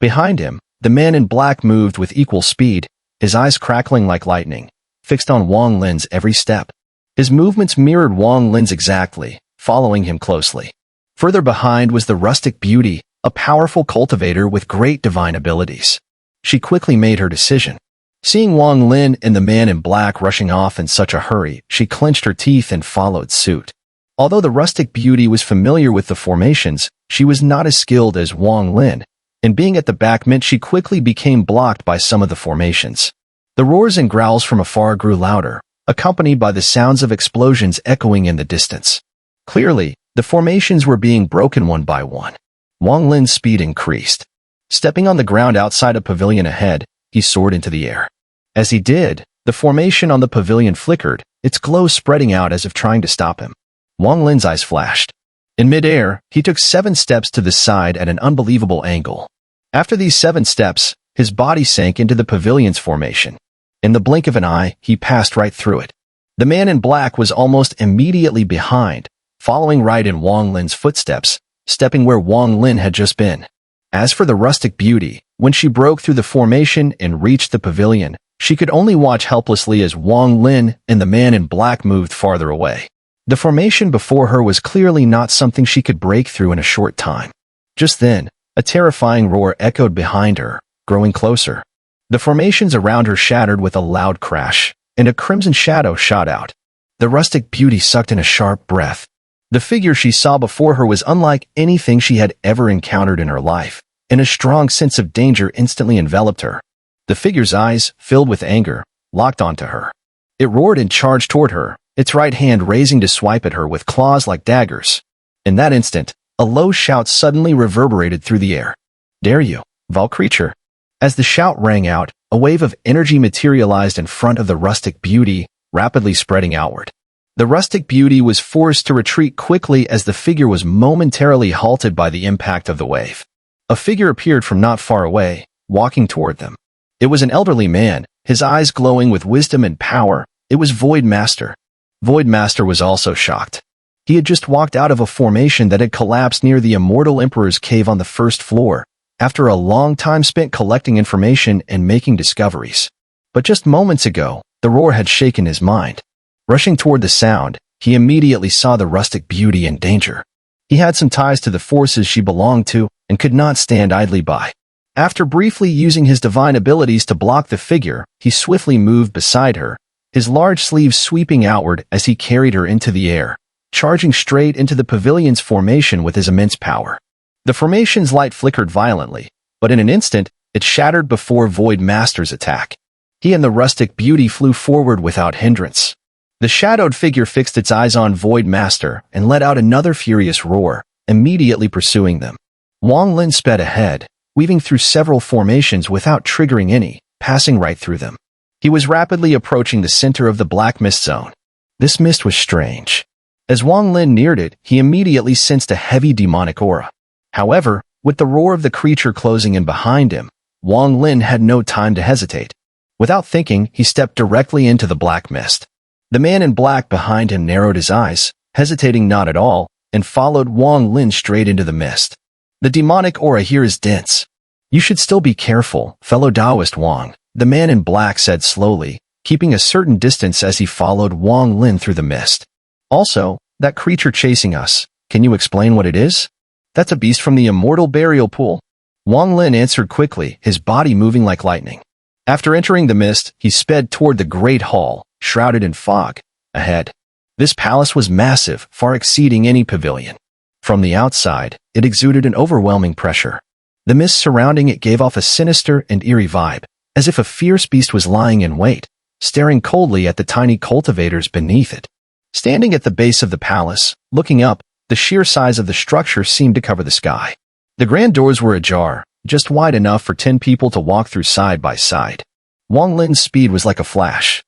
Behind him, the man in black moved with equal speed, his eyes crackling like lightning, fixed on Wang Lin's every step. His movements mirrored Wang Lin's exactly, following him closely. Further behind was the rustic beauty, a powerful cultivator with great divine abilities. She quickly made her decision. Seeing Wang Lin and the man in black rushing off in such a hurry, she clenched her teeth and followed suit. Although the rustic beauty was familiar with the formations, she was not as skilled as Wang Lin, and being at the back meant she quickly became blocked by some of the formations. The roars and growls from afar grew louder, accompanied by the sounds of explosions echoing in the distance. Clearly, the formations were being broken one by one. Wang Lin's speed increased. Stepping on the ground outside a pavilion ahead, he soared into the air. As he did, the formation on the pavilion flickered, its glow spreading out as if trying to stop him. Wang Lin's eyes flashed. In midair, he took 7 steps to the side at an unbelievable angle. After these 7 steps, his body sank into the pavilion's formation. In the blink of an eye, he passed right through it. The man in black was almost immediately behind, following right in Wang Lin's footsteps, stepping where Wang Lin had just been. As for the rustic beauty, when she broke through the formation and reached the pavilion, she could only watch helplessly as Wang Lin and the man in black moved farther away. The formation before her was clearly not something she could break through in a short time. Just then, a terrifying roar echoed behind her, growing closer. The formations around her shattered with a loud crash, and a crimson shadow shot out. The rustic beauty sucked in a sharp breath. The figure she saw before her was unlike anything she had ever encountered in her life, and a strong sense of danger instantly enveloped her. The figure's eyes, filled with anger, locked onto her. It roared and charged toward her, its right hand raising to swipe at her with claws like daggers. In that instant, a low shout suddenly reverberated through the air. "Dare you, vile creature!" As the shout rang out, a wave of energy materialized in front of the rustic beauty, rapidly spreading outward. The rustic beauty was forced to retreat quickly as the figure was momentarily halted by the impact of the wave. A figure appeared from not far away, walking toward them. It was an elderly man, his eyes glowing with wisdom and power. It was Void Master. Void Master was also shocked. He had just walked out of a formation that had collapsed near the Immortal Emperor's cave on the first floor, after a long time spent collecting information and making discoveries. But just moments ago, the roar had shaken his mind. Rushing toward the sound, he immediately saw the rustic beauty in danger. He had some ties to the forces she belonged to and could not stand idly by. After briefly using his divine abilities to block the figure, he swiftly moved beside her, his large sleeves sweeping outward as he carried her into the air, charging straight into the pavilion's formation with his immense power. The formation's light flickered violently, but in an instant, it shattered before Void Master's attack. He and the rustic beauty flew forward without hindrance. The shadowed figure fixed its eyes on Void Master and let out another furious roar, immediately pursuing them. Wang Lin sped ahead, weaving through several formations without triggering any, passing right through them. He was rapidly approaching the center of the black mist zone. This mist was strange. As Wang Lin neared it, he immediately sensed a heavy demonic aura. However, with the roar of the creature closing in behind him, Wang Lin had no time to hesitate. Without thinking, he stepped directly into the black mist. The man in black behind him narrowed his eyes, hesitating not at all, and followed Wang Lin straight into the mist. "The demonic aura here is dense. You should still be careful, fellow Taoist Wang," the man in black said slowly, keeping a certain distance as he followed Wang Lin through the mist. "Also, that creature chasing us, can you explain what it is?" "That's a beast from the immortal burial pool," Wang Lin answered quickly, his body moving like lightning. After entering the mist, he sped toward the great hall, shrouded in fog, ahead. This palace was massive, far exceeding any pavilion. From the outside, it exuded an overwhelming pressure. The mist surrounding it gave off a sinister and eerie vibe, as if a fierce beast was lying in wait, staring coldly at the tiny cultivators beneath it. Standing at the base of the palace, looking up, the sheer size of the structure seemed to cover the sky. The grand doors were ajar, just wide enough for 10 people to walk through side by side. Wang Lin's speed was like a flash.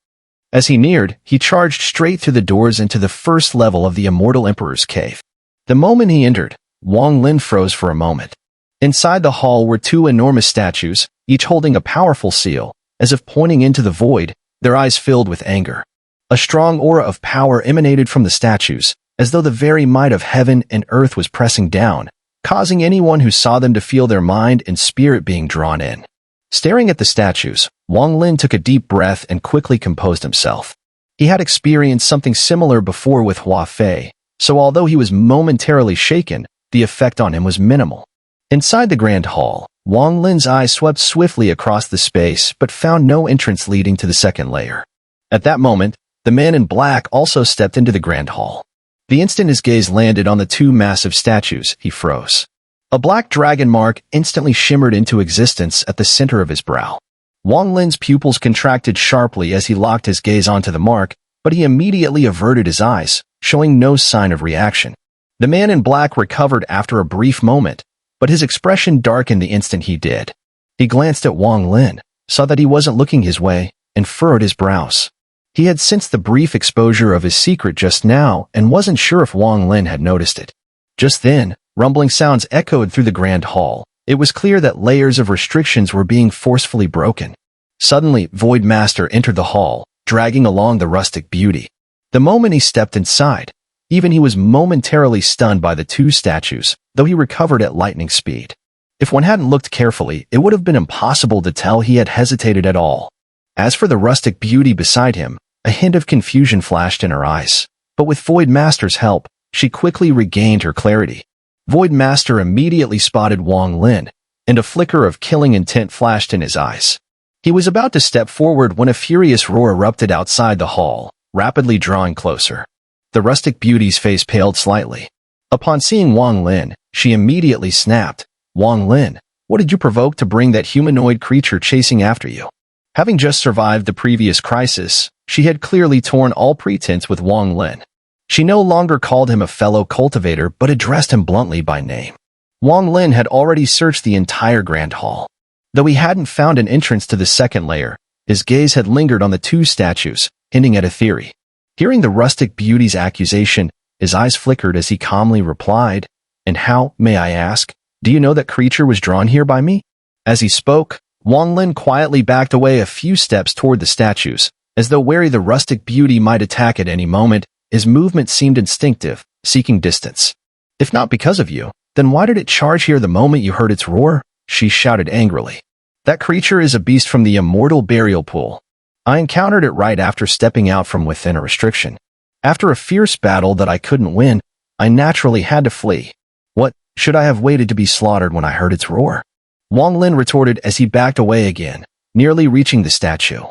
As he neared, he charged straight through the doors into the first level of the Immortal Emperor's cave. The moment he entered, Wang Lin froze for a moment. Inside the hall were 2 enormous statues, each holding a powerful seal, as if pointing into the void, their eyes filled with anger. A strong aura of power emanated from the statues, as though the very might of heaven and earth was pressing down, causing anyone who saw them to feel their mind and spirit being drawn in. Staring at the statues, Wang Lin took a deep breath and quickly composed himself. He had experienced something similar before with Hua Fei, so although he was momentarily shaken, the effect on him was minimal. Inside the grand hall, Wang Lin's eyes swept swiftly across the space but found no entrance leading to the second layer. At that moment, the man in black also stepped into the grand hall. The instant his gaze landed on the two massive statues, he froze. A black dragon mark instantly shimmered into existence at the center of his brow. Wang Lin's pupils contracted sharply as he locked his gaze onto the mark, but he immediately averted his eyes, showing no sign of reaction. The man in black recovered after a brief moment, but his expression darkened the instant he did. He glanced at Wang Lin, saw that he wasn't looking his way, and furrowed his brows. He had sensed the brief exposure of his secret just now and wasn't sure if Wang Lin had noticed it. Just then, rumbling sounds echoed through the grand hall. It was clear that layers of restrictions were being forcefully broken. Suddenly, Void Master entered the hall, dragging along the rustic beauty. The moment he stepped inside, even he was momentarily stunned by the two statues, though he recovered at lightning speed. If one hadn't looked carefully, it would have been impossible to tell he had hesitated at all. As for the rustic beauty beside him, a hint of confusion flashed in her eyes, but with Void Master's help, she quickly regained her clarity. Void Master immediately spotted Wang Lin, and a flicker of killing intent flashed in his eyes. He was about to step forward when a furious roar erupted outside the hall, rapidly drawing closer. The rustic beauty's face paled slightly. Upon seeing Wang Lin, she immediately snapped, "Wang Lin, what did you provoke to bring that humanoid creature chasing after you?" Having just survived the previous crisis, she had clearly torn all pretense with Wang Lin. She no longer called him a fellow cultivator but addressed him bluntly by name. Wang Lin had already searched the entire grand hall. Though he hadn't found an entrance to the second layer, his gaze had lingered on the two statues, hinting at a theory. Hearing the rustic beauty's accusation, his eyes flickered as he calmly replied, "And how, may I ask, do you know that creature was drawn here by me?" As he spoke, Wang Lin quietly backed away a few steps toward the statues, as though wary the rustic beauty might attack at any moment. His movement seemed instinctive, seeking distance. "If not because of you, then why did it charge here the moment you heard its roar?" she shouted angrily. "That creature is a beast from the immortal burial pool. I encountered it right after stepping out from within a restriction. After a fierce battle that I couldn't win, I naturally had to flee. What, should I have waited to be slaughtered when I heard its roar?" Wang Lin retorted as he backed away again, nearly reaching the statue.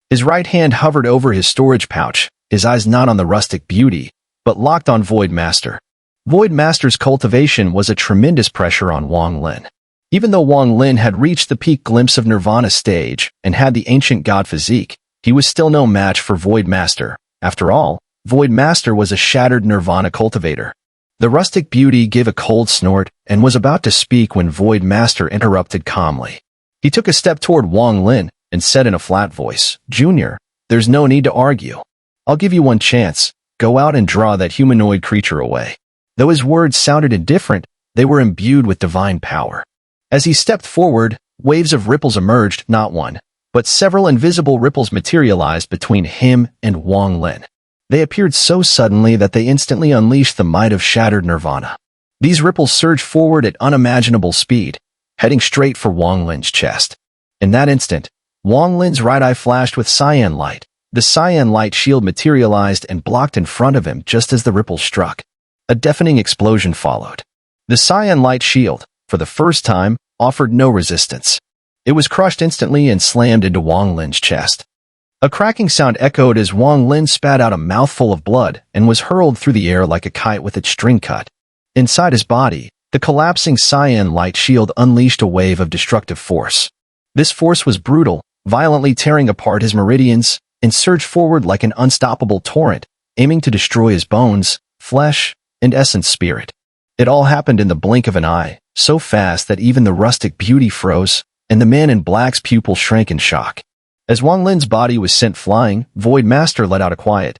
His right hand hovered over his storage pouch, his eyes not on the rustic beauty, but locked on Void Master. Void Master's cultivation was a tremendous pressure on Wang Lin. Even though Wang Lin had reached the peak glimpse of Nirvana stage and had the ancient god physique, he was still no match for Void Master. After all, Void Master was a shattered Nirvana cultivator. The rustic beauty gave a cold snort and was about to speak when Void Master interrupted calmly. He took a step toward Wang Lin and said in a flat voice, "Junior, there's no need to argue. I'll give you one chance. Go out and draw that humanoid creature away." Though his words sounded indifferent, they were imbued with divine power. As he stepped forward, waves of ripples emerged, not one, but several invisible ripples materialized between him and Wang Lin. They appeared so suddenly that they instantly unleashed the might of shattered Nirvana. These ripples surged forward at unimaginable speed, heading straight for Wang Lin's chest. In that instant, Wang Lin's right eye flashed with cyan light. The cyan light shield materialized and blocked in front of him just as the ripples struck. A deafening explosion followed. The cyan light shield, for the first time, offered no resistance. It was crushed instantly and slammed into Wang Lin's chest. A cracking sound echoed as Wang Lin spat out a mouthful of blood and was hurled through the air like a kite with its string cut. Inside his body, the collapsing cyan light shield unleashed a wave of destructive force. This force was brutal, violently tearing apart his meridians, and surged forward like an unstoppable torrent, aiming to destroy his bones, flesh, and essence spirit. It all happened in the blink of an eye, so fast that even the rustic beauty froze, and the man in black's pupil shrank in shock. As Wang Lin's body was sent flying, Void Master let out a quiet,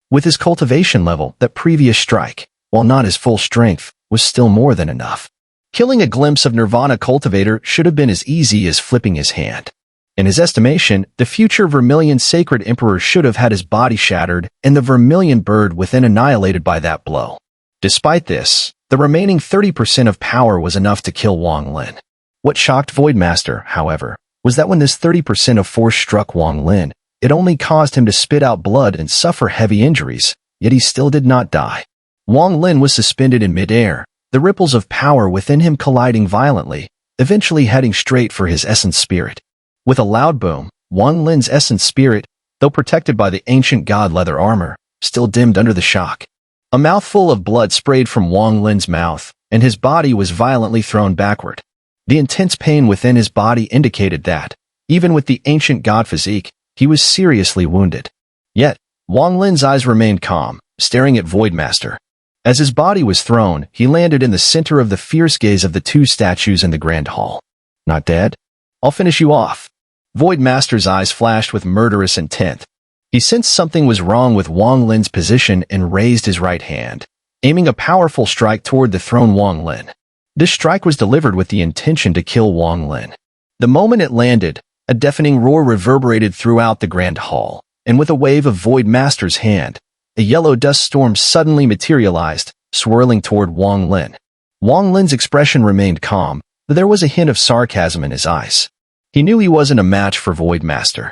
With his cultivation level, that previous strike, while not his full strength, was still more than enough. Killing a glimpse of Nirvana cultivator should have been as easy as flipping his hand. In his estimation, the future Vermilion Sacred Emperor should have had his body shattered and the Vermilion bird within annihilated by that blow. Despite this, The remaining 30% of power was enough to kill Wang Lin. What shocked Voidmaster, however, was that when this 30% of force struck Wang Lin, it only caused him to spit out blood and suffer heavy injuries, yet he still did not die. Wang Lin was suspended in midair, the ripples of power within him colliding violently, eventually heading straight for his essence spirit. With a loud boom, Wang Lin's essence spirit, though protected by the ancient god leather armor, still dimmed under the shock. A mouthful of blood sprayed from Wang Lin's mouth, and his body was violently thrown backward. The intense pain within his body indicated that, even with the ancient god physique, he was seriously wounded. Yet, Wang Lin's eyes remained calm, staring at Voidmaster. As his body was thrown, he landed in the center of the fierce gaze of the two statues in the Grand Hall. Not dead? I'll finish you off. Voidmaster's eyes flashed with murderous intent. He sensed something was wrong with Wang Lin's position and raised his right hand, aiming a powerful strike toward the thrown Wang Lin. This strike was delivered with the intention to kill Wang Lin. The moment it landed, a deafening roar reverberated throughout the Grand Hall, and with a wave of Voidmaster's hand, a yellow dust storm suddenly materialized, swirling toward Wang Lin. Wang Lin's expression remained calm, but there was a hint of sarcasm in his eyes. He knew he wasn't a match for Voidmaster.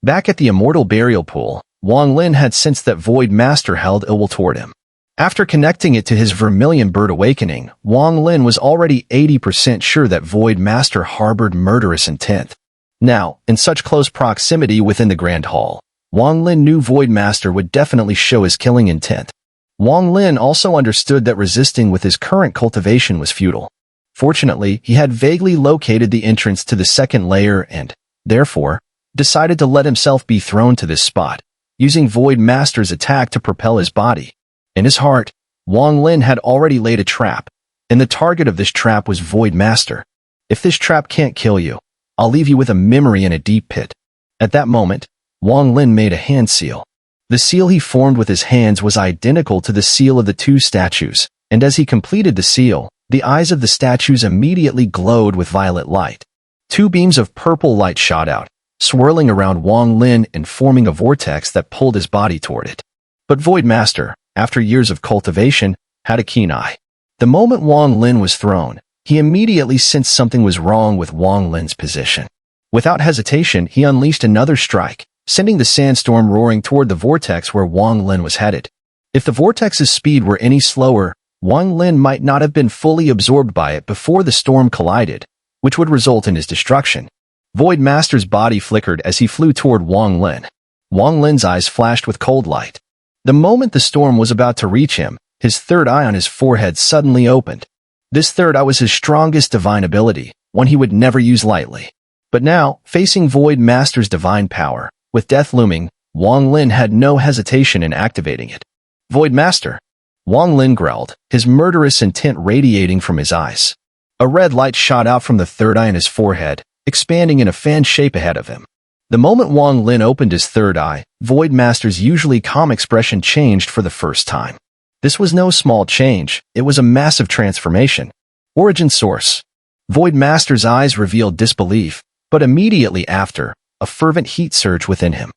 Back at the Immortal Burial Pool, Wang Lin had sensed that Voidmaster held ill will toward him. After connecting it to his Vermilion Bird awakening, Wang Lin was already 80% sure that Voidmaster harbored murderous intent. Now, in such close proximity within the Grand Hall, Wang Lin knew Voidmaster would definitely show his killing intent. Wang Lin also understood that resisting with his current cultivation was futile. Fortunately, he had vaguely located the entrance to the second layer and, therefore, decided to let himself be thrown to this spot, using Voidmaster's attack to propel his body. In his heart, Wang Lin had already laid a trap, and the target of this trap was Voidmaster. If this trap can't kill you, I'll leave you with a memory in a deep pit. At that moment, Wang Lin made a hand seal. The seal he formed with his hands was identical to the seal of the two statues, and as he completed the seal, the eyes of the statues immediately glowed with violet light. Two beams of purple light shot out, swirling around Wang Lin and forming a vortex that pulled his body toward it. But Voidmaster, after years of cultivation, had a keen eye. The moment Wang Lin was thrown, he immediately sensed something was wrong with Wang Lin's position. Without hesitation, he unleashed another strike, sending the sandstorm roaring toward the vortex where Wang Lin was headed. If the vortex's speed were any slower, Wang Lin might not have been fully absorbed by it before the storm collided, which would result in his destruction. Voidmaster's body flickered as he flew toward Wang Lin. Wang Lin's eyes flashed with cold light. The moment the storm was about to reach him, his third eye on his forehead suddenly opened. This third eye was his strongest divine ability, one he would never use lightly. But now, facing Voidmaster's divine power, with death looming, Wang Lin had no hesitation in activating it. Voidmaster! Wang Lin growled, his murderous intent radiating from his eyes. A red light shot out from the third eye in his forehead, expanding in a fan shape ahead of him. The moment Wang Lin opened his third eye, Voidmaster's usually calm expression changed for the first time. This was no small change, it was a massive transformation. Origin source. Voidmaster's eyes revealed disbelief, but immediately after, a fervent heat surged within him.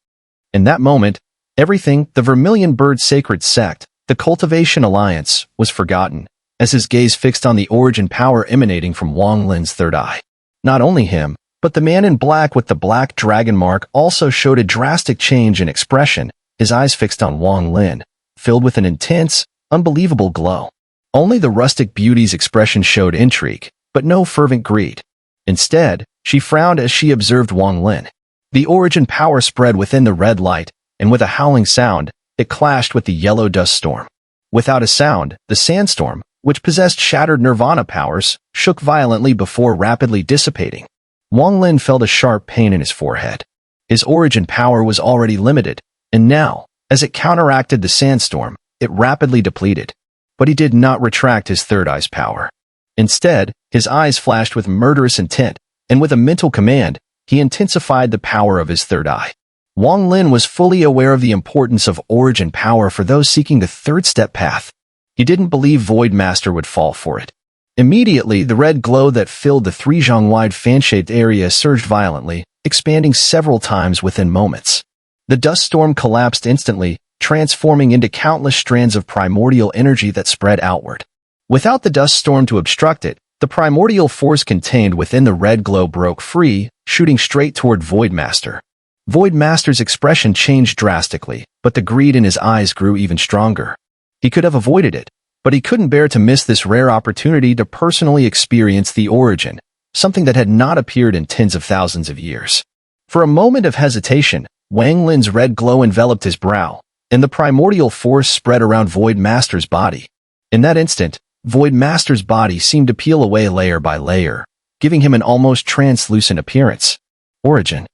In that moment, everything, the Vermilion Bird Sacred Sect, the Cultivation Alliance, was forgotten, as his gaze fixed on the origin power emanating from Wang Lin's third eye. Not only him, but the man in black with the black dragon mark also showed a drastic change in expression, his eyes fixed on Wang Lin, filled with an intense, unbelievable glow. Only the rustic beauty's expression showed intrigue, but no fervent greed. Instead, she frowned as she observed Wang Lin. The origin power spread within the red light, and with a howling sound, it clashed with the yellow dust storm. Without a sound, the sandstorm, which possessed shattered nirvana powers, shook violently before rapidly dissipating. Wang Lin felt a sharp pain in his forehead. His origin power was already limited, and now, as it counteracted the sandstorm, it rapidly depleted. But he did not retract his third eye's power. Instead, his eyes flashed with murderous intent, and with a mental command, he intensified the power of his third eye. Wang Lin was fully aware of the importance of origin power for those seeking the third step path. He didn't believe Voidmaster would fall for it. Immediately, the red glow that filled the 3-zhang-wide fan-shaped area surged violently, expanding several times within moments. The dust storm collapsed instantly, transforming into countless strands of primordial energy that spread outward. Without the dust storm to obstruct it, the primordial force contained within the red glow broke free, shooting straight toward Voidmaster. Voidmaster's expression changed drastically, but the greed in his eyes grew even stronger. He could have avoided it, but he couldn't bear to miss this rare opportunity to personally experience the origin, something that had not appeared in tens of thousands of years. For a moment of hesitation, Wang Lin's red glow enveloped his brow, and the primordial force spread around Voidmaster's body. In that instant, Voidmaster's body seemed to peel away layer by layer, giving him an almost translucent appearance. Origin.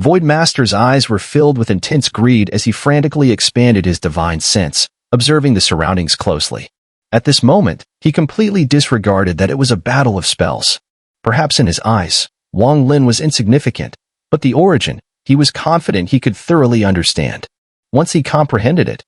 Voidmaster's eyes were filled with intense greed as he frantically expanded his divine sense, observing the surroundings closely. At this moment, he completely disregarded that it was a battle of spells. Perhaps in his eyes, Wang Lin was insignificant, but the origin, he was confident he could thoroughly understand. Once he comprehended it,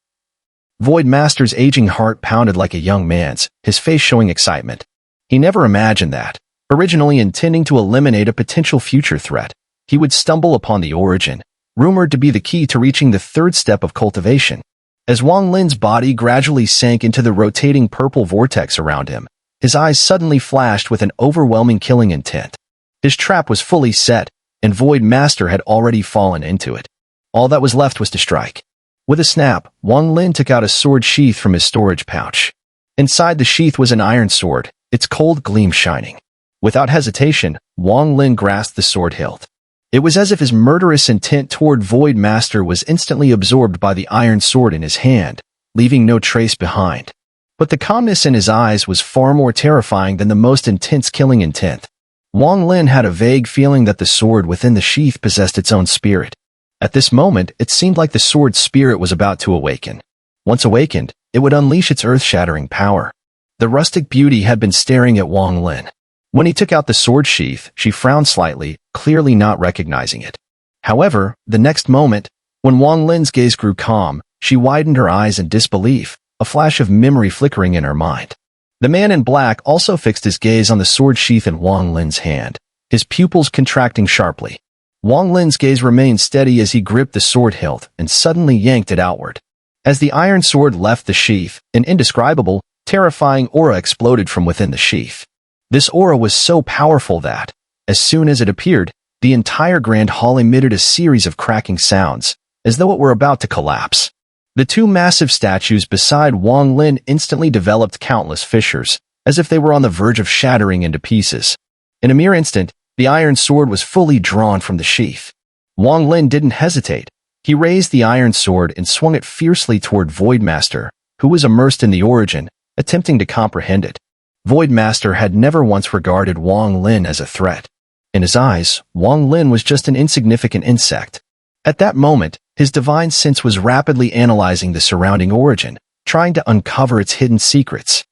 Voidmaster's aging heart pounded like a young man's, his face showing excitement. He never imagined that, originally intending to eliminate a potential future threat, he would stumble upon the origin, rumored to be the key to reaching the third step of cultivation. As Wang Lin's body gradually sank into the rotating purple vortex around him, his eyes suddenly flashed with an overwhelming killing intent. His trap was fully set, and Voidmaster had already fallen into it. All that was left was to strike. With a snap, Wang Lin took out a sword sheath from his storage pouch. Inside the sheath was an iron sword, its cold gleam shining. Without hesitation, Wang Lin grasped the sword hilt. It was as if his murderous intent toward Voidmaster was instantly absorbed by the iron sword in his hand, leaving no trace behind. But the calmness in his eyes was far more terrifying than the most intense killing intent. Wang Lin had a vague feeling that the sword within the sheath possessed its own spirit. At this moment, it seemed like the sword's spirit was about to awaken. Once awakened, it would unleash its earth-shattering power. The rustic beauty had been staring at Wang Lin. When he took out the sword sheath, she frowned slightly, clearly not recognizing it. However, the next moment, when Wang Lin's gaze grew calm, she widened her eyes in disbelief, a flash of memory flickering in her mind. The man in black also fixed his gaze on the sword sheath in Wang Lin's hand, his pupils contracting sharply. Wang Lin's gaze remained steady as he gripped the sword hilt and suddenly yanked it outward. As the iron sword left the sheath, an indescribable, terrifying aura exploded from within the sheath. This aura was so powerful that, as soon as it appeared, the entire grand hall emitted a series of cracking sounds, as though it were about to collapse. The two massive statues beside Wang Lin instantly developed countless fissures, as if they were on the verge of shattering into pieces. In a mere instant, the iron sword was fully drawn from the sheath. Wang Lin didn't hesitate. He raised the iron sword and swung it fiercely toward Voidmaster, who was immersed in the origin, attempting to comprehend it. Voidmaster had never once regarded Wang Lin as a threat. In his eyes, Wang Lin was just an insignificant insect. At that moment, his divine sense was rapidly analyzing the surrounding origin, trying to uncover its hidden secrets.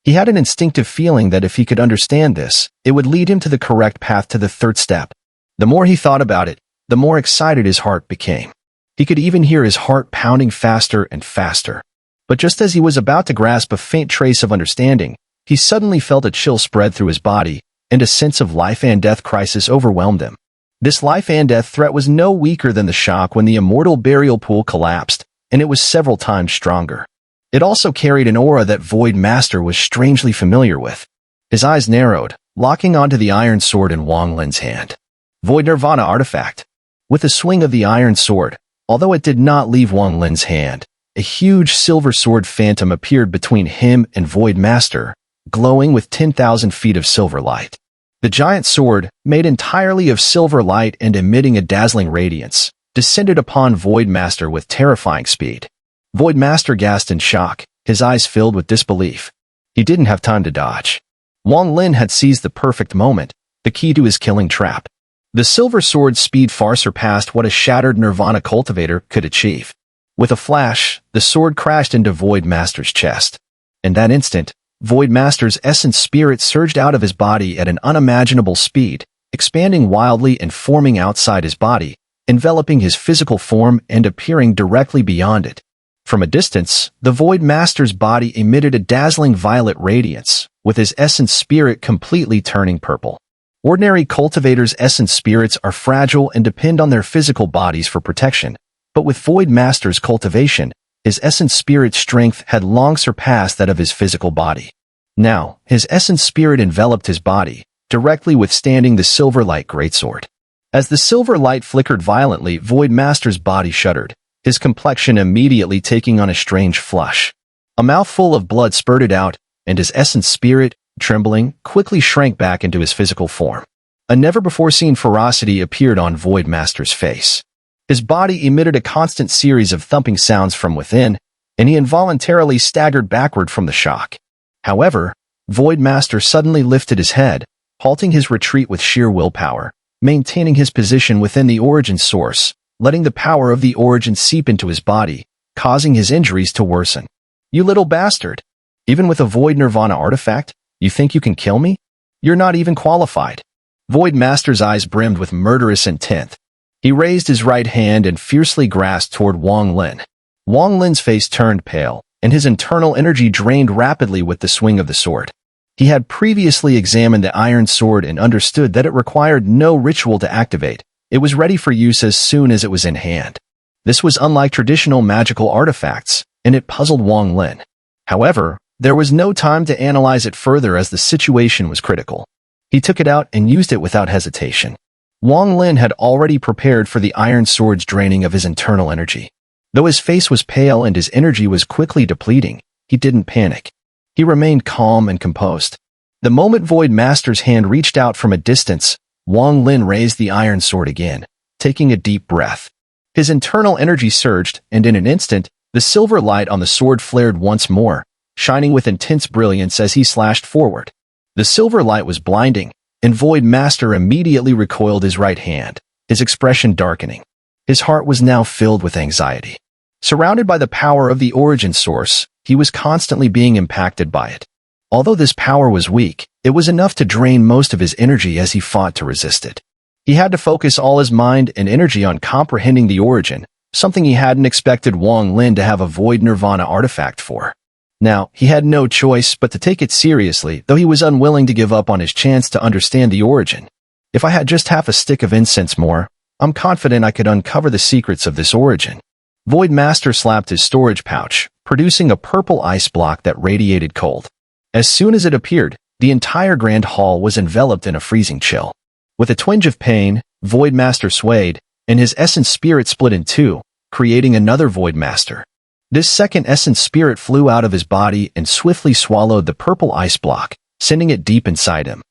He had an instinctive feeling that if he could understand this, it would lead him to the correct path to the third step. The more he thought about it, the more excited his heart became. He could even hear his heart pounding faster and faster. But just as he was about to grasp a faint trace of understanding, he suddenly felt a chill spread through his body, and a sense of life and death crisis overwhelmed him. This life and death threat was no weaker than the shock when the immortal burial pool collapsed, and it was several times stronger. It also carried an aura that Voidmaster was strangely familiar with. His eyes narrowed, locking onto the iron sword in Wang Lin's hand. Void Nirvana artifact. With a swing of the iron sword, although it did not leave Wang Lin's hand, a huge silver sword phantom appeared between him and Voidmaster, glowing with 10,000 feet of silver light. The giant sword, made entirely of silver light and emitting a dazzling radiance, descended upon Voidmaster with terrifying speed. Voidmaster gasped in shock, his eyes filled with disbelief. He didn't have time to dodge. Wang Lin had seized the perfect moment, the key to his killing trap. The silver sword's speed far surpassed what a shattered Nirvana cultivator could achieve. With a flash, the sword crashed into Voidmaster's chest. In that instant, Voidmaster's essence spirit surged out of his body at an unimaginable speed, expanding wildly and forming outside his body, enveloping his physical form and appearing directly beyond it. From a distance, the Voidmaster's body emitted a dazzling violet radiance, with his essence spirit completely turning purple. Ordinary cultivators' essence spirits are fragile and depend on their physical bodies for protection, but with Voidmaster's cultivation, His essence spirit strength had long surpassed that of his physical body. Now, his essence spirit enveloped his body, directly withstanding the silver light greatsword. As the silver light flickered violently, Void Master's body shuddered, his complexion immediately taking on a strange flush. A mouthful of blood spurted out, and his essence spirit, trembling, quickly shrank back into his physical form. A never-before-seen ferocity appeared on Void Master's face. His body emitted a constant series of thumping sounds from within, and he involuntarily staggered backward from the shock. However, Void Master suddenly lifted his head, halting his retreat with sheer willpower, maintaining his position within the origin source, letting the power of the origin seep into his body, causing his injuries to worsen. "You little bastard! Even with a Void Nirvana artifact, you think you can kill me? You're not even qualified." Void Master's eyes brimmed with murderous intent. He raised his right hand and fiercely grasped toward Wang Lin. Wang Lin's face turned pale, and his internal energy drained rapidly with the swing of the sword. He had previously examined the iron sword and understood that it required no ritual to activate. It was ready for use as soon as it was in hand. This was unlike traditional magical artifacts, and it puzzled Wang Lin. However, there was no time to analyze it further as the situation was critical. He took it out and used it without hesitation. Wang Lin had already prepared for the iron sword's draining of his internal energy. Though his face was pale and his energy was quickly depleting, he didn't panic. He remained calm and composed. The moment Void Master's hand reached out from a distance, Wang Lin raised the iron sword again, taking a deep breath. His internal energy surged, and in an instant, the silver light on the sword flared once more, shining with intense brilliance as he slashed forward. The silver light was blinding, and Void Master immediately recoiled his right hand, his expression darkening. His heart was now filled with anxiety. Surrounded by the power of the origin source, he was constantly being impacted by it. Although this power was weak, it was enough to drain most of his energy as he fought to resist it. He had to focus all his mind and energy on comprehending the origin, something he hadn't expected Wang Lin to have a Void Nirvana artifact for. Now, he had no choice but to take it seriously, though he was unwilling to give up on his chance to understand the origin. "If I had just half a stick of incense more, I'm confident I could uncover the secrets of this origin." Void Master slapped his storage pouch, producing a purple ice block that radiated cold. As soon as it appeared, the entire grand hall was enveloped in a freezing chill. With a twinge of pain, Void Master swayed, and his essence spirit split in two, creating another Void Master. This second essence spirit flew out of his body and swiftly swallowed the purple ice block, sending it deep inside him.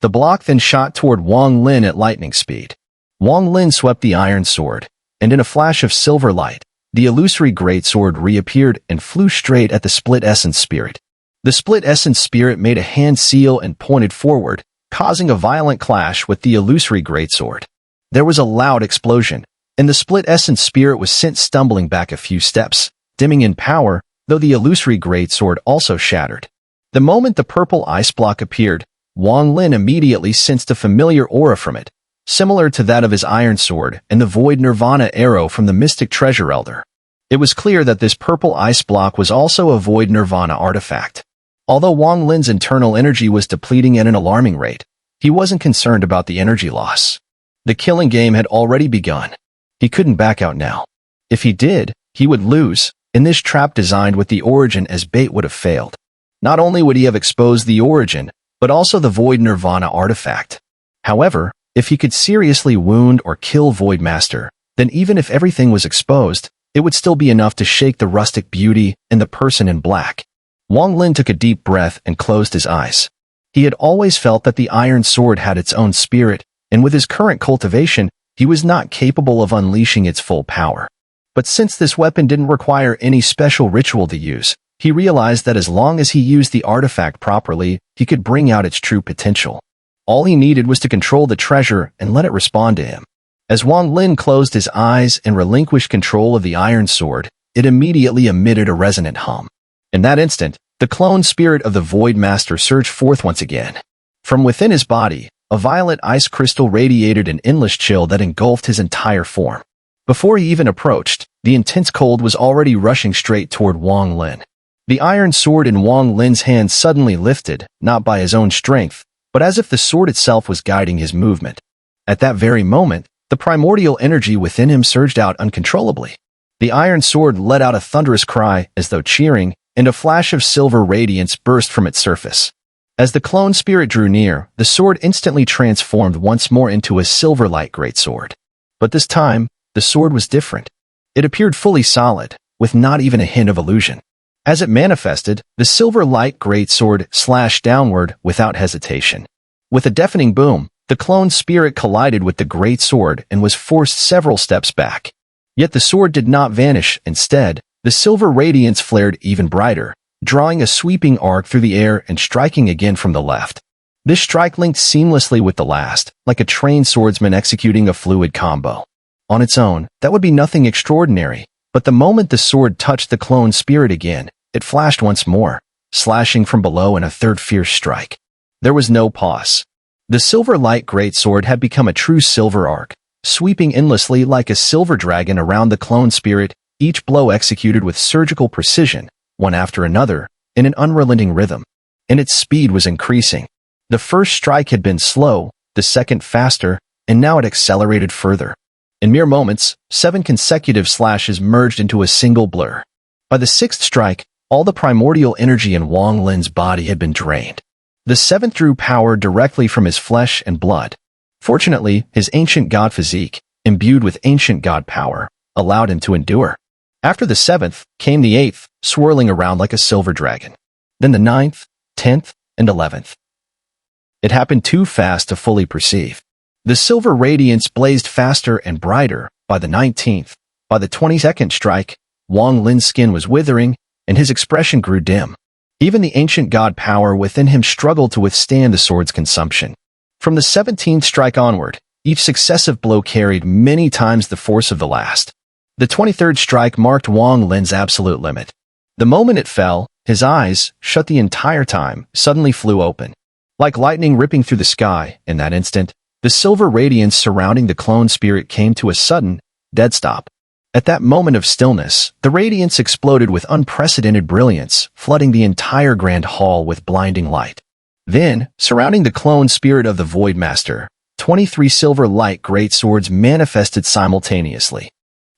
The block then shot toward Wang Lin at lightning speed. Wang Lin swept the iron sword, and in a flash of silver light, the illusory greatsword reappeared and flew straight at the split essence spirit. The split essence spirit made a hand seal and pointed forward, causing a violent clash with the illusory greatsword. There was a loud explosion, and the split essence spirit was sent stumbling back a few steps, dimming in power, though the illusory greatsword also shattered. The moment the purple ice block appeared, Wang Lin immediately sensed a familiar aura from it, similar to that of his iron sword and the Void Nirvana arrow from the Mystic Treasure Elder. It was clear that this purple ice block was also a Void Nirvana artifact. Although Wang Lin's internal energy was depleting at an alarming rate, he wasn't concerned about the energy loss. The killing game had already begun. He couldn't back out now. If he did, he would lose, and this trap designed with the origin as bait would have failed. Not only would he have exposed the origin, but also the Void Nirvana artifact. However, if he could seriously wound or kill Void Master, then even if everything was exposed, it would still be enough to shake the rustic beauty and the person in black. Wang Lin took a deep breath and closed his eyes. He had always felt that the iron sword had its own spirit, and with his current cultivation, he was not capable of unleashing its full power. But since this weapon didn't require any special ritual to use, he realized that as long as he used the artifact properly, he could bring out its true potential. All he needed was to control the treasure and let it respond to him. As Wang Lin closed his eyes and relinquished control of the iron sword, it immediately emitted a resonant hum. In that instant, the clone spirit of the Void Master surged forth once again. From within his body, a violet ice crystal radiated an endless chill that engulfed his entire form. Before he even approached, the intense cold was already rushing straight toward Wang Lin. The iron sword in Wang Lin's hand suddenly lifted, not by his own strength, but as if the sword itself was guiding his movement. At that very moment, the primordial energy within him surged out uncontrollably. The iron sword let out a thunderous cry as though cheering, and a flash of silver radiance burst from its surface. As the clone spirit drew near, the sword instantly transformed once more into a silver-light greatsword. But this time, the sword was different. It appeared fully solid, with not even a hint of illusion. As it manifested, the silver-light greatsword slashed downward without hesitation. With a deafening boom, the clone spirit collided with the greatsword and was forced several steps back. Yet the sword did not vanish. Instead, the silver radiance flared even brighter, drawing a sweeping arc through the air and striking again from the left. This strike linked seamlessly with the last, like a trained swordsman executing a fluid combo. On its own, that would be nothing extraordinary, but the moment the sword touched the clone spirit again, it flashed once more, slashing from below in a third fierce strike. There was no pause. The silver-light greatsword had become a true silver arc, sweeping endlessly like a silver dragon around the clone spirit, each blow executed with surgical precision, one after another, in an unrelenting rhythm. And its speed was increasing. The first strike had been slow, the second faster, and now it accelerated further. In mere moments, 7 consecutive slashes merged into a single blur. By the 6th strike, all the primordial energy in Wang Lin's body had been drained. The 7th drew power directly from his flesh and blood. Fortunately, his ancient god physique, imbued with ancient god power, allowed him to endure. After the 7th, came the 8th, swirling around like a silver dragon. Then the 9th, 10th, and 11th. It happened too fast to fully perceive. The silver radiance blazed faster and brighter. By the 19th, by the 22nd strike, Wang Lin's skin was withering, and his expression grew dim. Even the ancient god power within him struggled to withstand the sword's consumption. From the 17th strike onward, each successive blow carried many times the force of the last. The 23rd strike marked Wang Lin's absolute limit. The moment it fell, his eyes, shut the entire time, suddenly flew open. Like lightning ripping through the sky, in that instant, the silver radiance surrounding the clone spirit came to a sudden, dead stop. At that moment of stillness, the radiance exploded with unprecedented brilliance, flooding the entire grand hall with blinding light. Then, surrounding the clone spirit of the Void Master, 23 silver light greatswords manifested simultaneously.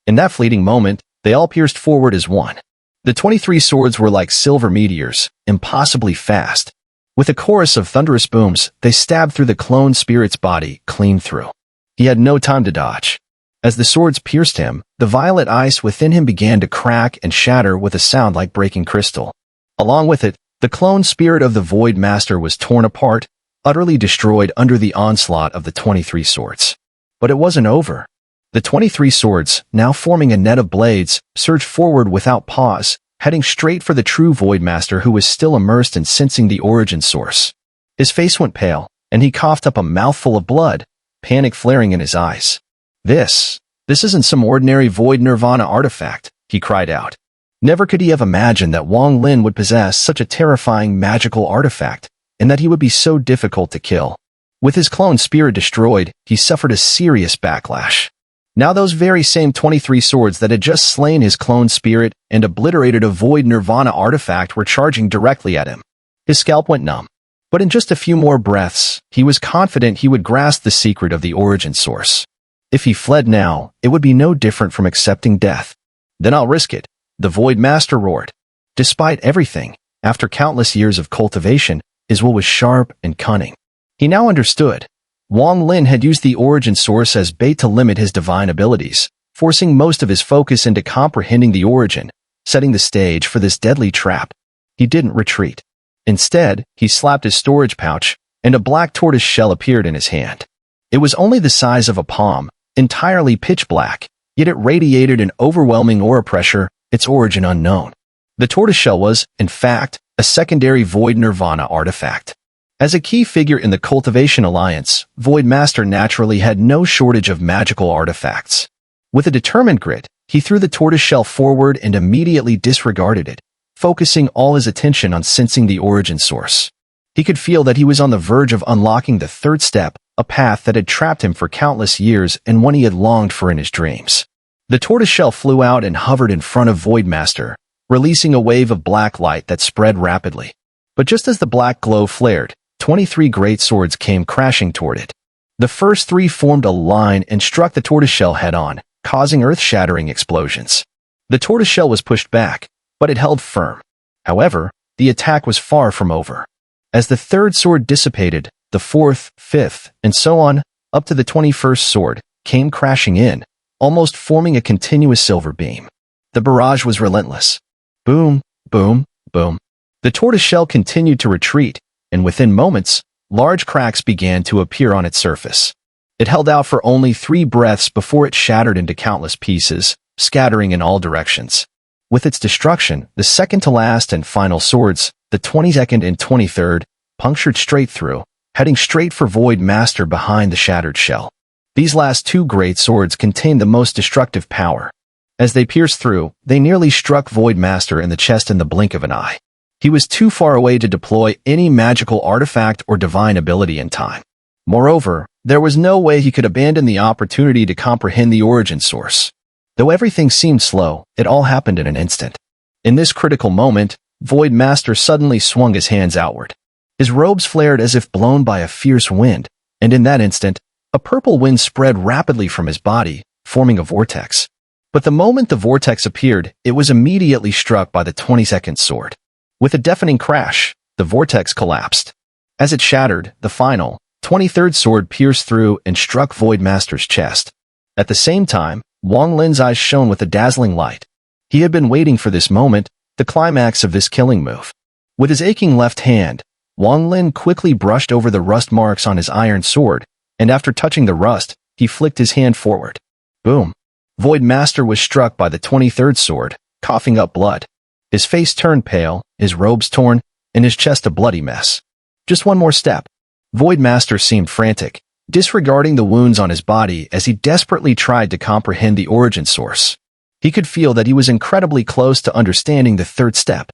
In that fleeting moment, they all pierced forward as one. The 23 swords were like silver meteors, impossibly fast. With a chorus of thunderous booms, they stabbed through the clone spirit's body, clean through. He had no time to dodge. As the swords pierced him, the violet ice within him began to crack and shatter with a sound like breaking crystal. Along with it, the clone spirit of the Void Master was torn apart, utterly destroyed under the onslaught of the 23 swords. But it wasn't over. The 23 swords, now forming a net of blades, surged forward without pause, heading straight for the true Void Master who was still immersed in sensing the origin source. His face went pale, and he coughed up a mouthful of blood, panic flaring in his eyes. This isn't some ordinary Void Nirvana artifact, he cried out. Never could he have imagined that Wang Lin would possess such a terrifying magical artifact, and that he would be so difficult to kill. With his clone spirit destroyed, he suffered a serious backlash. Now those very same 23 swords that had just slain his clone spirit and obliterated a Void Nirvana artifact were charging directly at him. His scalp went numb. But in just a few more breaths, he was confident he would grasp the secret of the origin source. If he fled now, it would be no different from accepting death. Then I'll risk it, the Void Master roared. Despite everything, after countless years of cultivation, his will was sharp and cunning. He now understood. Wang Lin had used the origin source as bait to limit his divine abilities, forcing most of his focus into comprehending the origin, setting the stage for this deadly trap. He didn't retreat. Instead, he slapped his storage pouch, and a black tortoise shell appeared in his hand. It was only the size of a palm, entirely pitch black, yet it radiated an overwhelming aura pressure, its origin unknown. The tortoise shell was, in fact, a secondary Void Nirvana artifact. As a key figure in the Cultivation Alliance, Void Master naturally had no shortage of magical artifacts. With a determined grit, he threw the tortoiseshell forward and immediately disregarded it, focusing all his attention on sensing the origin source. He could feel that he was on the verge of unlocking the third step, a path that had trapped him for countless years and one he had longed for in his dreams. The tortoiseshell flew out and hovered in front of Void Master, releasing a wave of black light that spread rapidly. But just as the black glow flared, 23 great swords came crashing toward it. The first 3 formed a line and struck the tortoiseshell head-on, causing earth-shattering explosions. The tortoiseshell was pushed back, but it held firm. However, the attack was far from over. As the third sword dissipated, the fourth, fifth, and so on, up to the 21st sword, came crashing in, almost forming a continuous silver beam. The barrage was relentless. Boom, boom, boom. The tortoiseshell continued to retreat, and within moments, large cracks began to appear on its surface. It held out for only 3 breaths before it shattered into countless pieces, scattering in all directions. With its destruction, the second-to-last and final swords, the 22nd and 23rd, punctured straight through, heading straight for Void Master behind the shattered shell. These last 2 great swords contained the most destructive power. As they pierced through, they nearly struck Void Master in the chest in the blink of an eye. He was too far away to deploy any magical artifact or divine ability in time. Moreover, there was no way he could abandon the opportunity to comprehend the origin source. Though everything seemed slow, it all happened in an instant. In this critical moment, Void Master suddenly swung his hands outward. His robes flared as if blown by a fierce wind, and in that instant, a purple wind spread rapidly from his body, forming a vortex. But the moment the vortex appeared, it was immediately struck by the 22nd sword. With a deafening crash, the vortex collapsed. As it shattered, the final, 23rd sword pierced through and struck Void Master's chest. At the same time, Wang Lin's eyes shone with a dazzling light. He had been waiting for this moment, the climax of this killing move. With his aching left hand, Wang Lin quickly brushed over the rust marks on his iron sword, and after touching the rust, he flicked his hand forward. Boom! Void Master was struck by the 23rd sword, coughing up blood. His face turned pale, his robes torn, and his chest a bloody mess. Just one more step. Void Master seemed frantic, disregarding the wounds on his body as he desperately tried to comprehend the origin source. He could feel that he was incredibly close to understanding the third step.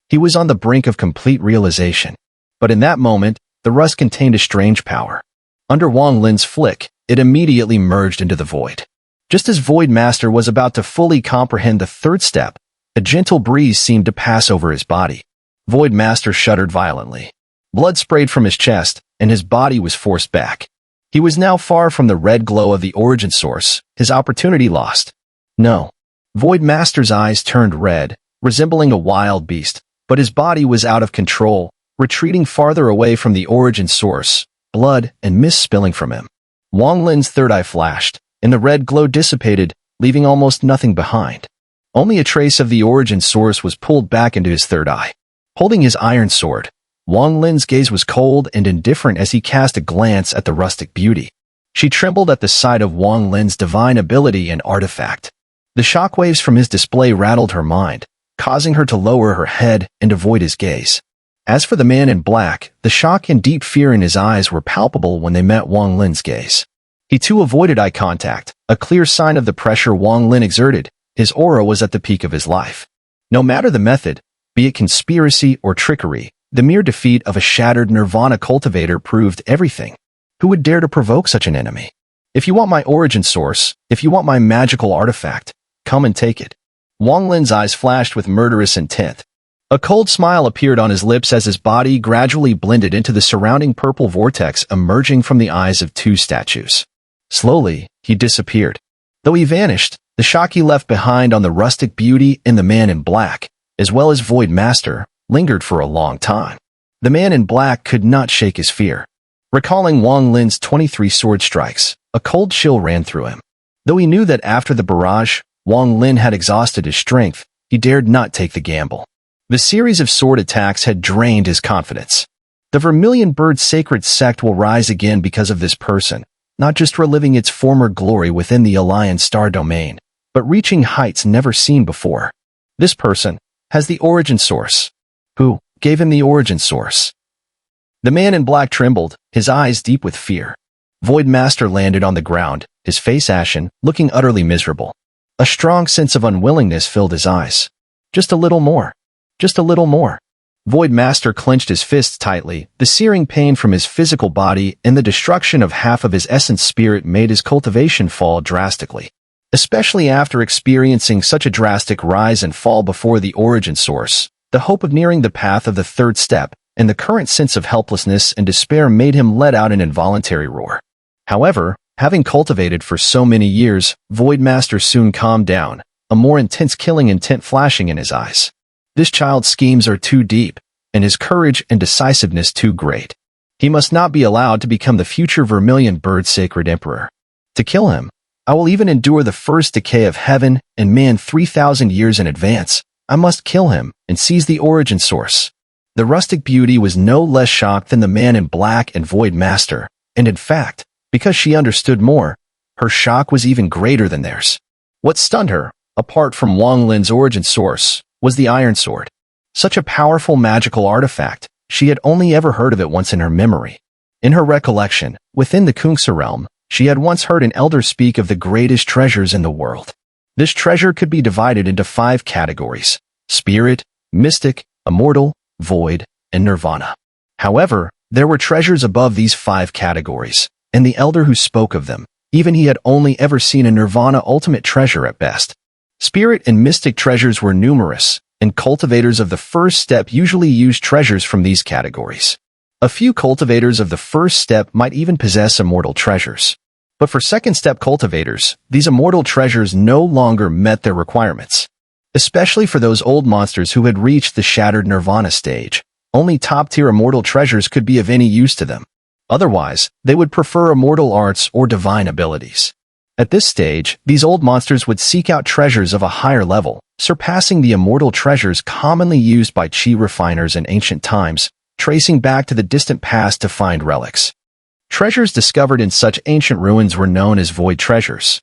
He was on the brink of complete realization. But in that moment, the rust contained a strange power. Under Wang Lin's flick, it immediately merged into the void. Just as Void Master was about to fully comprehend the third step, a gentle breeze seemed to pass over his body. Void Master shuddered violently. Blood sprayed from his chest, and his body was forced back. He was now far from the red glow of the origin source, his opportunity lost. No. Void Master's eyes turned red, resembling a wild beast, but his body was out of control, retreating farther away from the origin source, blood and mist spilling from him. Wang Lin's third eye flashed, and the red glow dissipated, leaving almost nothing behind. Only a trace of the origin source was pulled back into his third eye. Holding his iron sword, Wang Lin's gaze was cold and indifferent as he cast a glance at the rustic beauty. She trembled at the sight of Wang Lin's divine ability and artifact. The shockwaves from his display rattled her mind, causing her to lower her head and avoid his gaze. As for the man in black, the shock and deep fear in his eyes were palpable when they met Wang Lin's gaze. He too avoided eye contact, a clear sign of the pressure Wang Lin exerted. His aura was at the peak of his life. No matter the method, be it conspiracy or trickery, the mere defeat of a shattered Nirvana cultivator proved everything. Who would dare to provoke such an enemy? If you want my origin source, if you want my magical artifact, come and take it. Wang Lin's eyes flashed with murderous intent. A cold smile appeared on his lips as his body gradually blended into the surrounding purple vortex emerging from the eyes of 2 statues. Slowly, he disappeared. Though he vanished, the shock he left behind on the rustic beauty in the man in black, as well as Void Master, lingered for a long time. The man in black could not shake his fear. Recalling Wang Lin's 23 sword strikes, a cold chill ran through him. Though he knew that after the barrage, Wang Lin had exhausted his strength, he dared not take the gamble. The series of sword attacks had drained his confidence. The Vermilion Bird Sacred Sect will rise again because of this person, not just reliving its former glory within the Alliance Star domain, but reaching heights never seen before. This person has the origin source. Who gave him the origin source? The man in black trembled, his eyes deep with fear. Void Master landed on the ground, his face ashen, looking utterly miserable. A strong sense of unwillingness filled his eyes. Just a little more. Just a little more. Void Master clenched his fists tightly. The searing pain from his physical body and the destruction of half of his essence spirit made his cultivation fall drastically. Especially after experiencing such a drastic rise and fall before the origin source, the hope of nearing the path of the third step and the current sense of helplessness and despair made him let out an involuntary roar. However, having cultivated for so many years, Void Master soon calmed down, a more intense killing intent flashing in his eyes. This child's schemes are too deep, and his courage and decisiveness too great. He must not be allowed to become the future Vermilion Bird Sacred Emperor. To kill him, I will even endure the first decay of heaven and man 3,000 years in advance. I must kill him and seize the origin source. The rustic beauty was no less shocked than the man in black and Void Master, and in fact, because she understood more, her shock was even greater than theirs. What stunned her, apart from Wang Lin's origin source, was the Iron Sword. Such a powerful magical artifact, she had only ever heard of it once in her memory. In her recollection, within the Xun'er realm, she had once heard an elder speak of the greatest treasures in the world. This treasure could be divided into 5 categories: spirit, mystic, immortal, void, and nirvana. However, there were treasures above these 5 categories, and the elder who spoke of them, even he had only ever seen a nirvana ultimate treasure at best. Spirit and mystic treasures were numerous, and cultivators of the first step usually used treasures from these categories. A few cultivators of the first step might even possess immortal treasures. But for second step cultivators, these immortal treasures no longer met their requirements. Especially for those old monsters who had reached the shattered nirvana stage, only top-tier immortal treasures could be of any use to them. Otherwise, they would prefer immortal arts or divine abilities. At this stage, these old monsters would seek out treasures of a higher level, surpassing the immortal treasures commonly used by chi refiners in ancient times, tracing back to the distant past to find relics. Treasures discovered in such ancient ruins were known as void treasures.